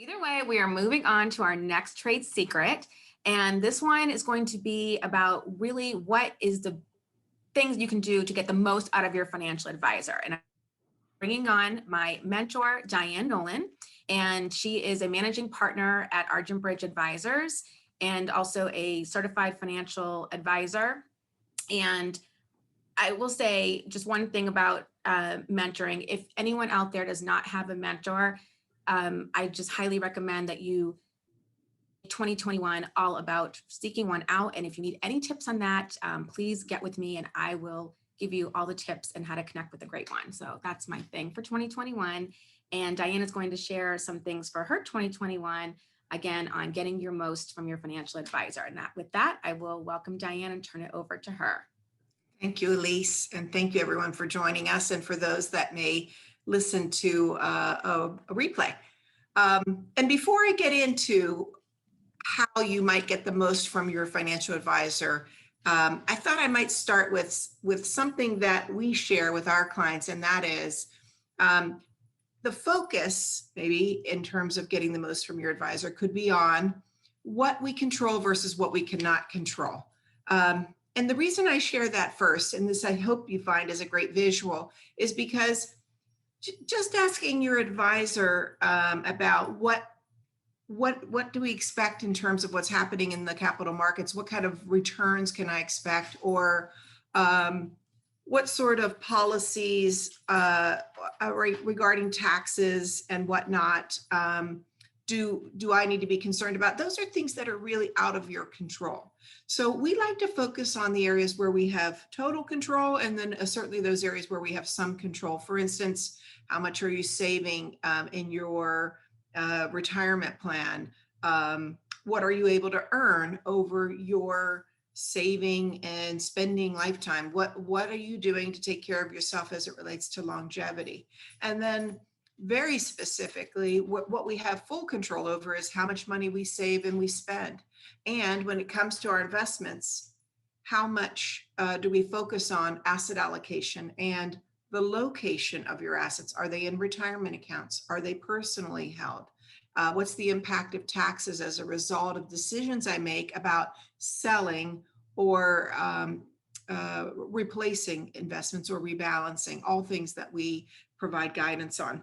Either way, we are moving on to our next trade secret. And this one is going to be about really what is the things you can do to get the most out of your financial advisor. And I'm bringing on my mentor, Diane Nolan, and she is a managing partner at Argent Bridge Advisors and also a certified financial advisor. And I will say just one thing about mentoring. If anyone out there does not have a mentor, I just highly recommend that you 2021 all about seeking one out. And if you need any tips on that, please get with me and I will give you all the tips and how to connect with a great one. So that's my thing for 2021. And Diane is going to share some things for her 2021, again, on getting your most from your financial advisor. And with that, I will welcome Diane and turn it over to her. Thank you, Elise, and thank you everyone for joining us and for those that may listen to a replay. And before I get into how you might get the most from your financial advisor, I thought I might start with something that we share with our clients, and that is the focus, maybe in terms of getting the most from your advisor, could be on what we control versus what we cannot control. And the reason I share that first, and this I hope you find is a great visual, is because just asking your advisor about what do we expect in terms of what's happening in the capital markets, what kind of returns can I expect, or what sort of policies regarding taxes and whatnot do I need to be concerned about? Those are things that are really out of your control. So we like to focus on the areas where we have total control, and then certainly those areas where we have some control. For instance, how much are you saving in your retirement plan? What are you able to earn over your saving and spending lifetime? What are you doing to take care of yourself as it relates to longevity? And then very specifically, what we have full control over is how much money we save and we spend. And when it comes to our investments, how much do we focus on asset allocation and the location of your assets? Are they in retirement accounts? Are they personally held? What's the impact of taxes as a result of decisions I make about selling or replacing investments or rebalancing? All things that we provide guidance on.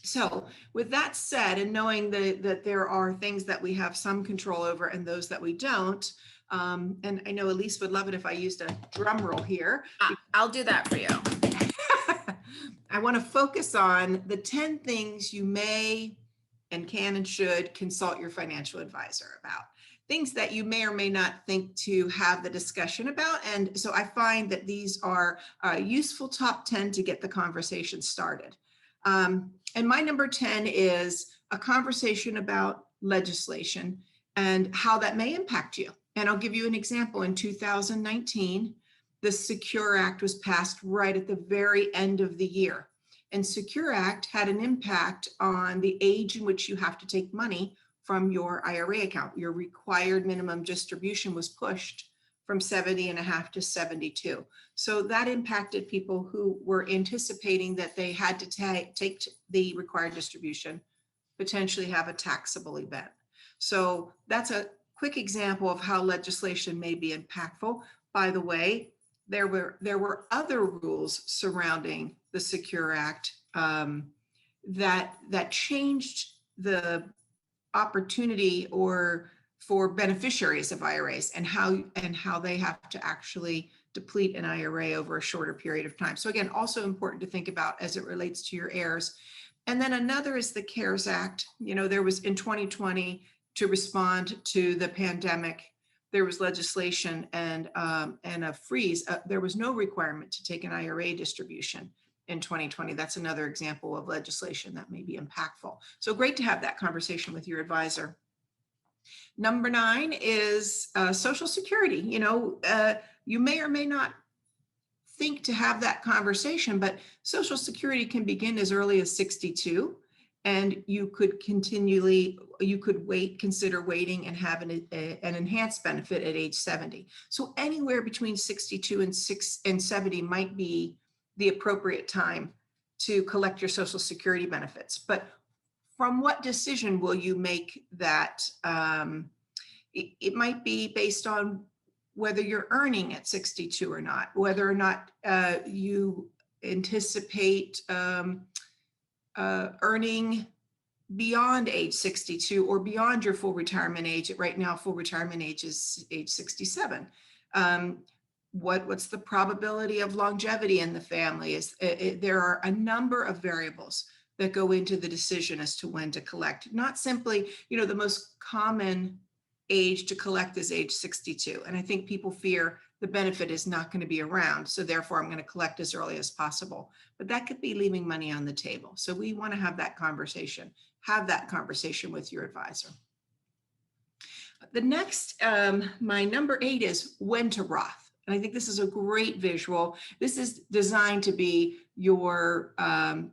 So with that said, and knowing that there are things that we have some control over and those that we don't, and I know Elise would love it if I used a drum roll here. I'll do that for you. I want to focus on the 10 things you may and can and should consult your financial advisor about. Things that you may or may not think to have the discussion about. And so I find that these are a useful top 10 to get the conversation started. And my number 10 is a conversation about legislation and how that may impact you. And I'll give you an example. In 2019, the Secure Act was passed right at the very end of the year. And Secure Act had an impact on the age in which you have to take money from your IRA account. Your required minimum distribution was pushed from 70 and a half to 72. So that impacted people who were anticipating that they had to take the required distribution, potentially have a taxable event. So that's a quick example of how legislation may be impactful. By the way, there were other rules surrounding the Secure Act that changed the opportunity for beneficiaries of IRAs and how they have to actually deplete an IRA over a shorter period of time. So again, also important to think about as it relates to your heirs. And then another is the CARES Act. You know, there was in 2020 to respond to the pandemic, there was legislation and a freeze. There was no requirement to take an IRA distribution in 2020. That's another example of legislation that may be impactful. So great to have that conversation with your advisor. Number 9 is Social Security. You know, you may or may not think to have that conversation, but Social Security can begin as early as 62, and you could consider waiting and have an enhanced benefit at age 70. So anywhere between 62 and 70 might be the appropriate time to collect your Social Security benefits. But from what decision will you make that? It might be based on whether you're earning at 62 or not, whether or not you anticipate earning beyond age 62 or beyond your full retirement age. Right now, full retirement age is age 67. What's the probability of longevity in the family? There are a number of variables that go into the decision as to when to collect. Not simply, the most common age to collect is age 62. And I think people fear the benefit is not going to be around. So therefore, I'm going to collect as early as possible. But that could be leaving money on the table. So we want to have that conversation. Have that conversation with your advisor. The next, my number 8 is when to Roth. And I think this is a great visual. This is designed to be your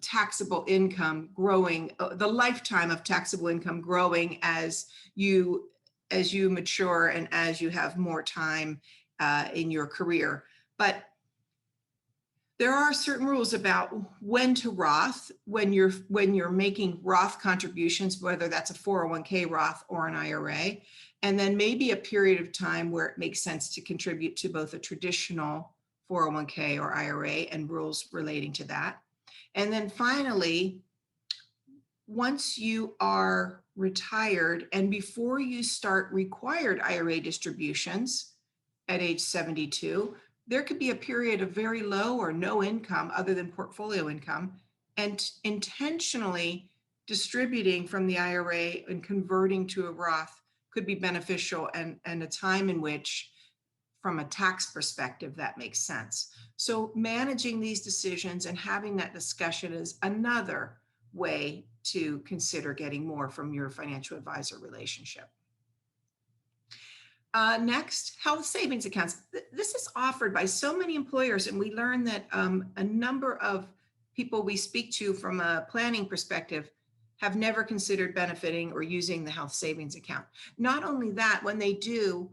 taxable income growing, the lifetime of taxable income growing as you mature and as you have more time in your career. But there are certain rules about when to Roth, when you're making Roth contributions, whether that's a 401k Roth or an IRA, and then maybe a period of time where it makes sense to contribute to both a traditional 401k or IRA and rules relating to that. And then finally, once you are retired and before you start required IRA distributions at age 72, there could be a period of very low or no income other than portfolio income, and intentionally distributing from the IRA and converting to a Roth could be beneficial and a time in which, from a tax perspective, that makes sense. So managing these decisions and having that discussion is another way to consider getting more from your financial advisor relationship. Next, health savings accounts. This is offered by so many employers, and we learn that a number of people we speak to from a planning perspective have never considered benefiting or using the health savings account. Not only that, when they do,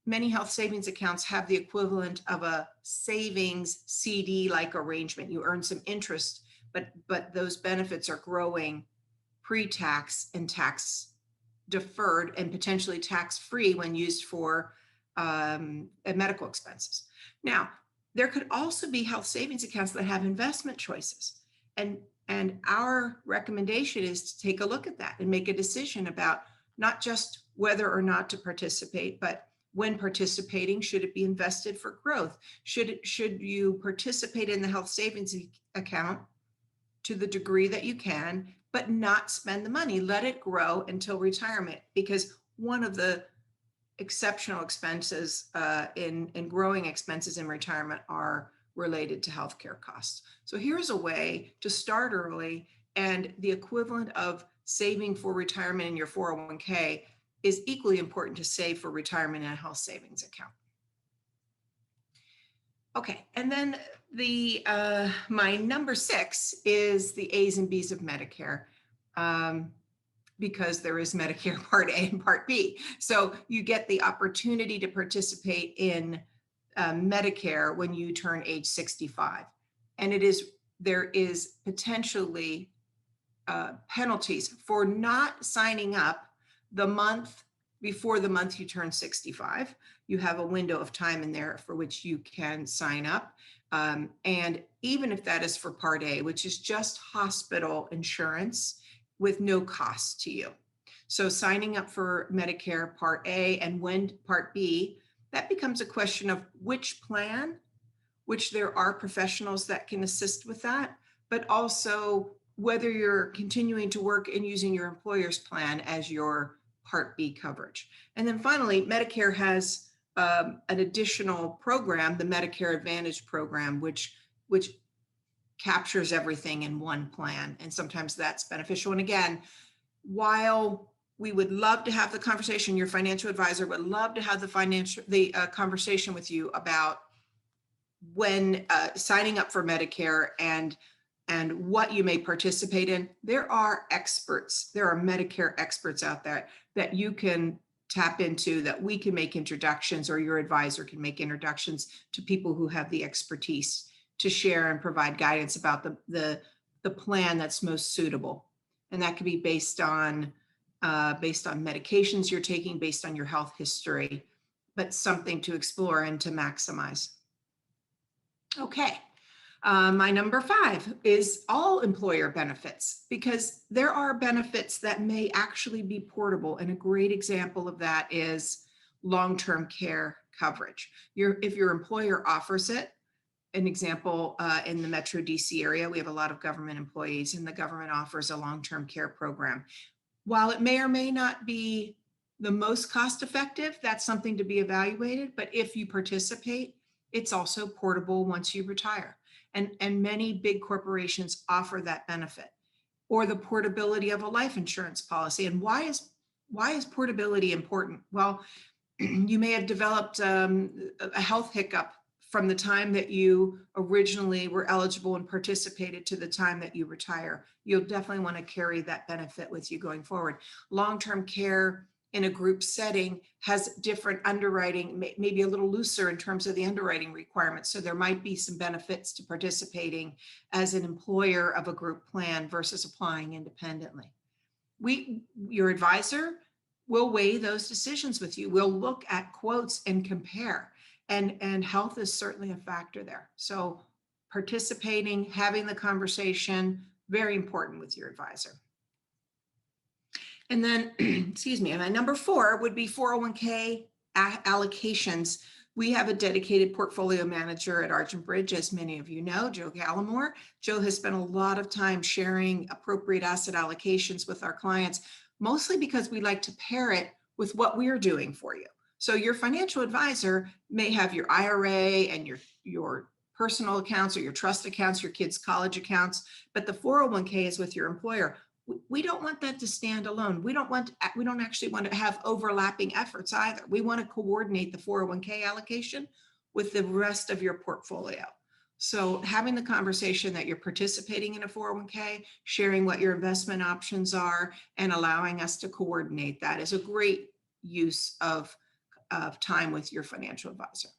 many health savings accounts have the equivalent of a savings CD-like arrangement. You earn some interest, but those benefits are growing pre-tax and tax deferred and potentially tax-free when used for medical expenses. Now, there could also be health savings accounts that have investment choices. And our recommendation is to take a look at that and make a decision about not just whether or not to participate, but when participating, should it be invested for growth? Should you participate in the health savings account to the degree that you can, but not spend the money? Let it grow until retirement, because one of the exceptional expenses in growing expenses in retirement are related to healthcare costs. So here's a way to start early, and the equivalent of saving for retirement in your 401k is equally important to save for retirement in a health savings account. Okay, and then my number 6 is the A's and B's of Medicare, because there is Medicare Part A and Part B. So you get the opportunity to participate in Medicare when you turn age 65, and there is potentially penalties for not signing up the month before the month you turn 65. You have a window of time in there for which you can sign up. And even if that is for Part A, which is just hospital insurance with no cost to you. So signing up for Medicare Part A and when Part B, that becomes a question of which plan, which there are professionals that can assist with that, but also whether you're continuing to work and using your employer's plan as your Part B coverage. And then finally, Medicare has an additional program, the Medicare Advantage program, which captures everything in one plan. And sometimes that's beneficial. And again, while we would love to have the conversation, your financial advisor would love to have the conversation with you about when signing up for Medicare and what you may participate in. There are experts, there are Medicare experts out there that you can tap into, that we can make introductions, or your advisor can make introductions to people who have the expertise to share and provide guidance about the plan that's most suitable. And that could be based on medications you're taking, based on your health history, but something to explore and to maximize. Okay. My number 5 is all employer benefits, because there are benefits that may actually be portable. And a great example of that is long-term care coverage. If your employer offers it, an example, in the Metro DC area, we have a lot of government employees, and the government offers a long-term care program. While it may or may not be the most cost effective, that's something to be evaluated. But if you participate, it's also portable once you retire. And many big corporations offer that benefit, or the portability of a life insurance policy. And why is portability important? Well, you may have developed a health hiccup from the time that you originally were eligible and participated to the time that you retire. You'll definitely want to carry that benefit with you going forward. Long-term care in a group setting has different underwriting, maybe a little looser in terms of the underwriting requirements. So there might be some benefits to participating as an employer of a group plan versus applying independently. Your advisor will weigh those decisions with you. We'll look at quotes and compare. And health is certainly a factor there. So participating, having the conversation, very important with your advisor. And then, excuse me, and my number 4 would be 401k allocations. We have a dedicated portfolio manager at Argent Bridge, as many of you know, Joe Gallimore. Joe has spent a lot of time sharing appropriate asset allocations with our clients, mostly because we like to pair it with what we're doing for you. So your financial advisor may have your IRA and your personal accounts or your trust accounts, your kids' college accounts, but the 401k is with your employer. We don't want that to stand alone. We don't actually want to have overlapping efforts either. We want to coordinate the 401k allocation with the rest of your portfolio. So having the conversation that you're participating in a 401k, sharing what your investment options are, and allowing us to coordinate that is a great use of time with your financial advisor.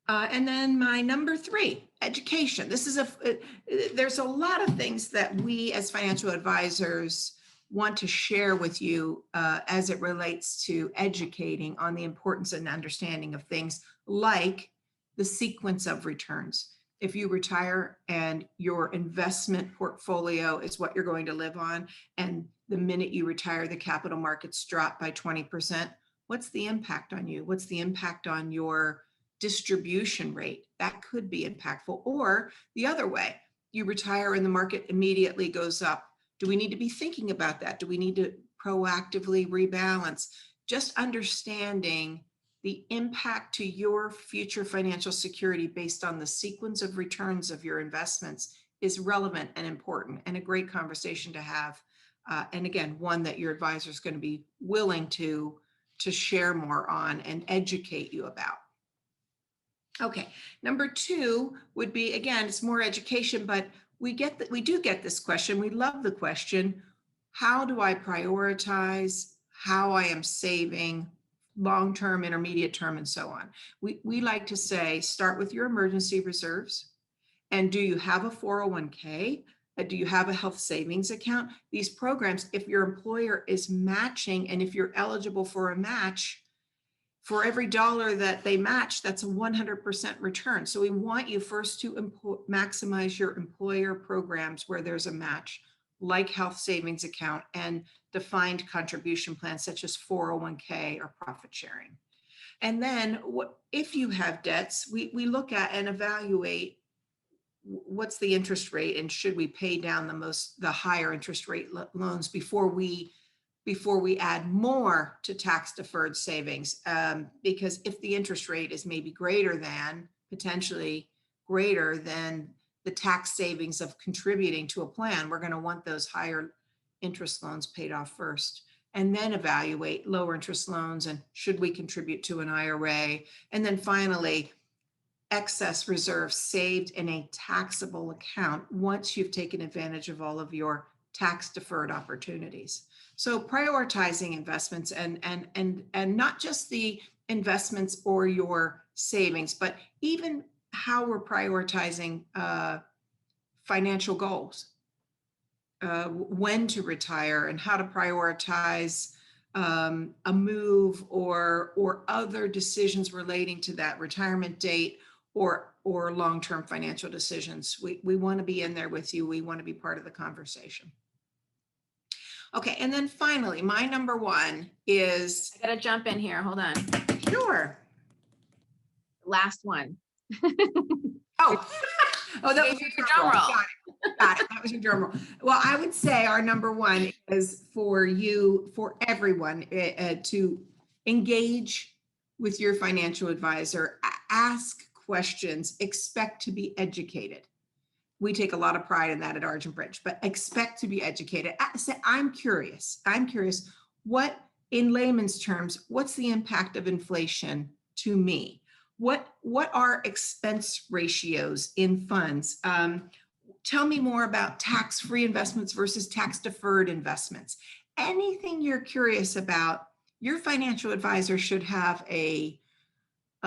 And then my number 3, education. There's a lot of things that we as financial advisors want to share with you as it relates to educating on the importance and understanding of things like the sequence of returns. If you retire and your investment portfolio is what you're going to live on, and the minute you retire, the capital markets drop by 20%, what's the impact on you? What's the impact on your distribution rate? That could be impactful. Or the other way, you retire and the market immediately goes up. Do we need to be thinking about that? Do we need to proactively rebalance? Just understanding the impact to your future financial security based on the sequence of returns of your investments is relevant and important, and a great conversation to have. And again, one that your advisor is going to be willing to share more on and educate you about. Okay, number 2 would be, again, it's more education, but we do get this question. We love the question: how do I prioritize how I am saving long-term, intermediate term, and so on? We like to say, start with your emergency reserves. And do you have a 401k? Do you have a health savings account? These programs, if your employer is matching, and if you're eligible for a match, for every dollar that they match, that's a 100% return. So we want you first to maximize your employer programs where there's a match, like health savings account and defined contribution plans such as 401k or profit sharing. And then if you have debts, we look at and evaluate what's the interest rate, and should we pay down the higher interest rate loans before we add more to tax deferred savings, because if the interest rate is maybe potentially greater than the tax savings of contributing to a plan, we're going to want those higher interest loans paid off first, and then evaluate lower interest loans and should we contribute to an IRA. And then finally, excess reserves saved in a taxable account once you've taken advantage of all of your tax deferred opportunities. So prioritizing investments and not just the investments or your savings, but even how we're prioritizing financial goals. when to retire and how to prioritize a move or other decisions relating to that retirement date or long-term financial decisions. We want to be in there with you. We want to be part of the conversation. Okay, and then finally, my number one is I gotta jump in here. Hold on. sure. Last one. Oh, oh, that was Your your drum roll. Got it. Got it. That was your drum roll. Well, I would say our number one is for you, for everyone, to engage with your financial advisor, ask questions, expect to be educated. We take a lot of pride in that at Argent Bridge, but expect to be educated. Say, I'm curious. I'm curious. What, in layman's terms, what's the impact of inflation to me? What are expense ratios in funds? Tell me more about tax-free investments versus tax-deferred investments. Anything you're curious about, your financial advisor should have a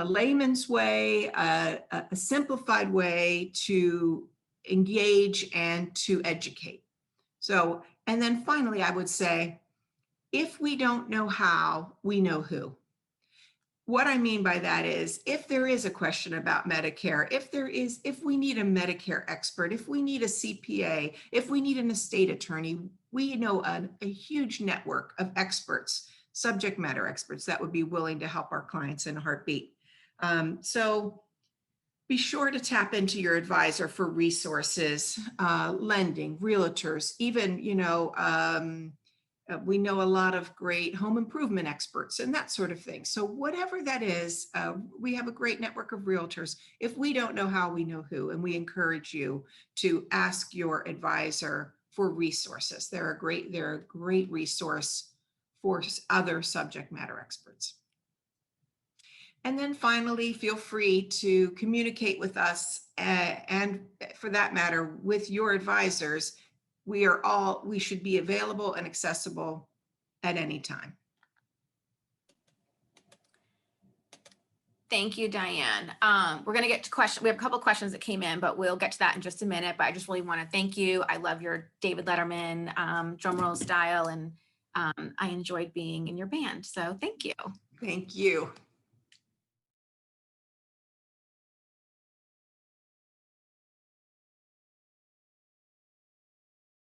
layman's way, a simplified way to engage and to educate. So, and then finally, I would say, if we don't know how, we know who. What I mean by that is, if there is a question about Medicare, if we need a Medicare expert, if we need a CPA, if we need an estate attorney, we know a huge network of experts, subject matter experts that would be willing to help our clients in a heartbeat. So be sure to tap into your advisor for resources, lending, realtors, even, we know a lot of great home improvement experts and that sort of thing. So whatever that is, we have a great network of realtors. If we don't know how, we know who, and we encourage you to ask your advisor for resources. They're a great resource for other subject matter experts. And then finally, feel free to communicate with us and for that matter, with your advisors. We should be available and accessible at any time. Thank you, Diane. We're going to get to questions. We have a couple of questions that came in, but we'll get to that in just a minute. But I just really want to thank you. I love your David Letterman drum roll style, and I enjoyed being in your band. So thank you. Thank you.